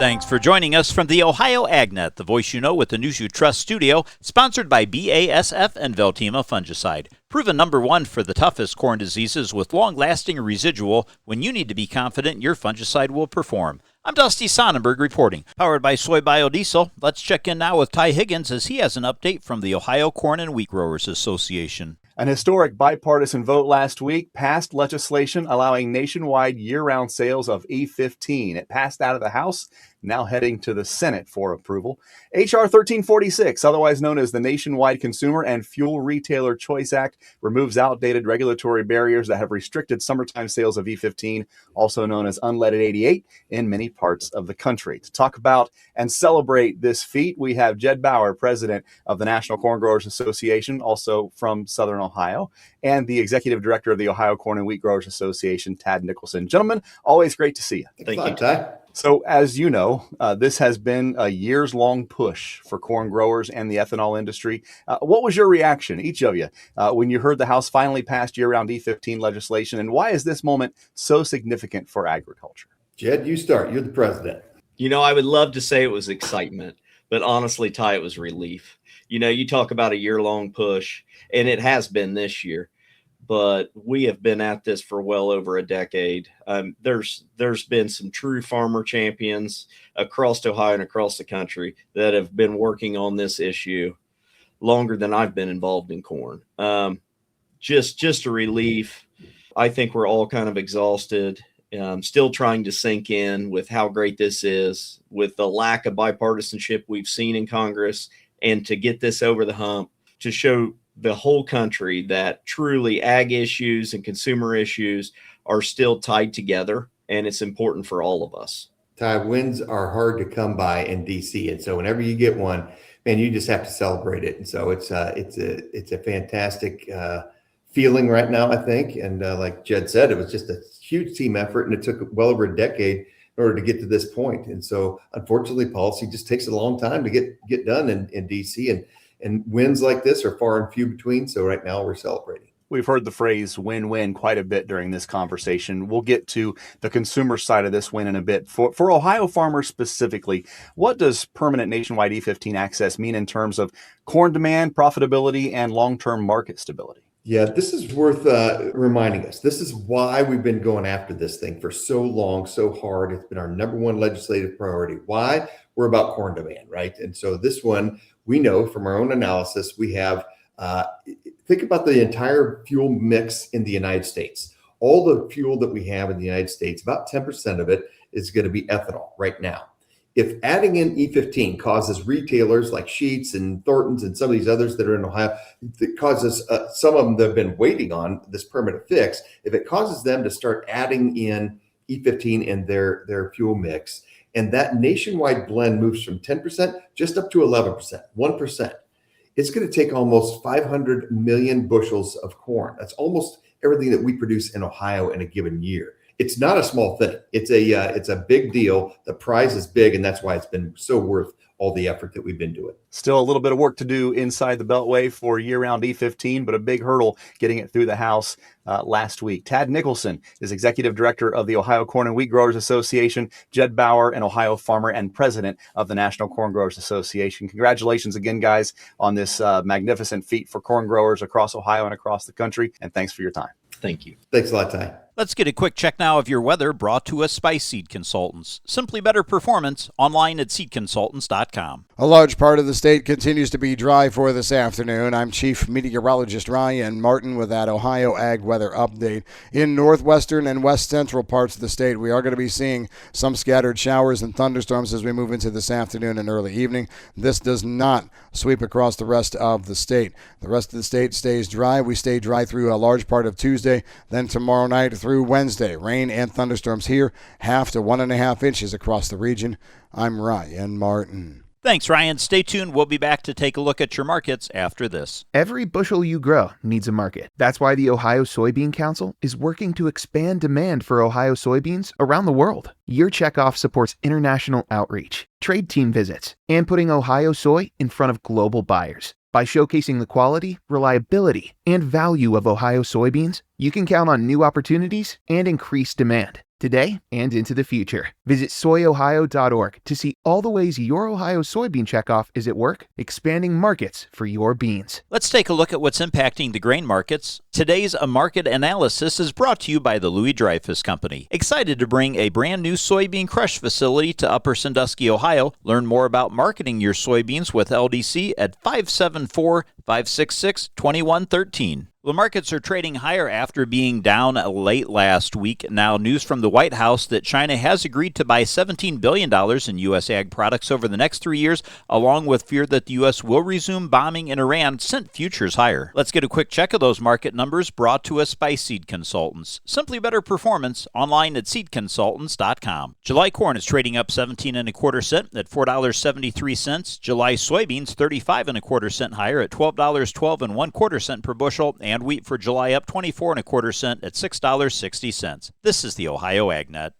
Thanks for joining us from the Ohio AgNet, the voice you know with the news you trust studio, sponsored by BASF and Veltima Fungicide. Proven #1 for the toughest corn diseases with long-lasting residual when you need to be confident your fungicide will perform. I'm Dusty Sonnenberg reporting. Powered by soy biodiesel, let's check in now with Ty Higgins as he has an update from the Ohio Corn and Wheat Growers Association. An historic bipartisan vote last week passed legislation allowing nationwide year-round sales of E15. It passed out of the House, now heading to the Senate for approval. H.R. 1346, otherwise known as the Nationwide Consumer and Fuel Retailer Choice Act, removes outdated regulatory barriers that have restricted summertime sales of E15, also known as unleaded 88, in many parts of the country. To talk about and celebrate this feat, we have Jed Bauer, president of the National Corn Growers Association, also from Southern Ohio, and the executive director of the Ohio Corn and Wheat Growers Association, Tad Nicholson. Gentlemen, always great to see you. Thank you, Ty. So as you know, this has been a years-long push for corn growers and the ethanol industry. What was your reaction, each of you, when you heard the House finally passed year-round E15 legislation, and why is this moment so significant for agriculture? Jed, you start. You're the president. You know, I would love to say it was excitement, but honestly, Ty, it was relief. You know, you talk about a year-long push, and it has been this year, but we have been at this for well over a decade. There's been some true farmer champions across Ohio and across the country that have been working on this issue longer than I've been involved in corn. Just a relief. I think we're all kind of exhausted. Still trying to sink in with how great this is, with the lack of bipartisanship we've seen in Congress, and to get this over the hump, to show the whole country that truly ag issues and consumer issues are still tied together, and it's important for all of us. Ty, wins are hard to come by in DC, and so whenever you get one, man, you just have to celebrate it. And so it's a fantastic feeling right now, I think. And like Jed said, it was just a huge team effort, and it took well over a decade in order to get to this point. And so, unfortunately, policy just takes a long time to get done in DC, and wins like this are far and few between. So right now we're celebrating. We've heard the phrase win-win quite a bit during this conversation. We'll get to the consumer side of this win in a bit. For Ohio farmers specifically, what does permanent nationwide E15 access mean in terms of corn demand, profitability, and long-term market stability? Yeah, this is worth reminding us. This is why we've been going after this thing for so long, so hard. It's been our #1 legislative priority. Why? We're about corn demand, right? And so this one, we know from our own analysis, we have, think about the entire fuel mix in the United States. All the fuel that we have in the United States, about 10% of it is going to be ethanol right now. If adding in E15 causes retailers like Sheetz and Thornton's and some of these others that are in Ohio, that causes some of them that have been waiting on this permanent fix, if it causes them to start adding in E15 in their fuel mix, and that nationwide blend moves from 10% just up to 11%, 1%, it's going to take almost 500 million bushels of corn. That's almost everything that we produce in Ohio in a given year. It's not a small thing. It's a big deal. The prize is big, and that's why it's been so worth all the effort that we've been doing. Still a little bit of work to do inside the Beltway for year-round E15, but a big hurdle getting it through the House last week. Tad Nicholson is executive director of the Ohio Corn and Wheat Growers Association. Jed Bauer, an Ohio farmer and president of the National Corn Growers Association. Congratulations again, guys, on this magnificent feat for corn growers across Ohio and across the country, and thanks for your time. Thank you. Thanks a lot, Ty. Let's get a quick check now of your weather brought to us by Seed Consultants. Simply better performance online at seedconsultants.com. A large part of the state continues to be dry for this afternoon. I'm Chief Meteorologist Ryan Martin with that Ohio Ag Weather Update. In northwestern and west central parts of the state, we are going to be seeing some scattered showers and thunderstorms as we move into this afternoon and early evening. This does not sweep across the rest of the state. The rest of the state stays dry. We stay dry through a large part of Tuesday, then tomorrow night through Wednesday. Rain and thunderstorms here, 1/2 to 1.5 inches across the region. I'm Ryan Martin. Thanks, Ryan. Stay tuned. We'll be back to take a look at your markets after this. Every bushel you grow needs a market. That's why the Ohio Soybean Council is working to expand demand for Ohio soybeans around the world. Your checkoff supports international outreach, trade team visits, and putting Ohio soy in front of global buyers. By showcasing the quality, reliability, and value of Ohio soybeans, you can count on new opportunities and increased demand. today and into the future. Visit soyohio.org to see all the ways your Ohio soybean checkoff is at work, expanding markets for your beans. Let's take a look at what's impacting the grain markets. Today's market analysis is brought to you by the Louis Dreyfus Company. Excited to bring a brand new soybean crush facility to Upper Sandusky, Ohio. Learn more about marketing your soybeans with LDC at 574-566-2113. The markets are trading higher after being down late last week. Now, news from the White House that China has agreed to buy $17 billion in U.S. ag products over the next 3 years, along with fear that the U.S. will resume bombing in Iran, sent futures higher. Let's get a quick check of those market numbers brought to us by Seed Consultants. Simply better performance online at seedconsultants.com. July corn is trading up 17 1/4 cents at $4.73. July soybeans 35 1/4 cents higher at $12.12 1/4 cents per bushel. And wheat for July up 24 1/4 cents at $6.60. This is the Ohio AgNet.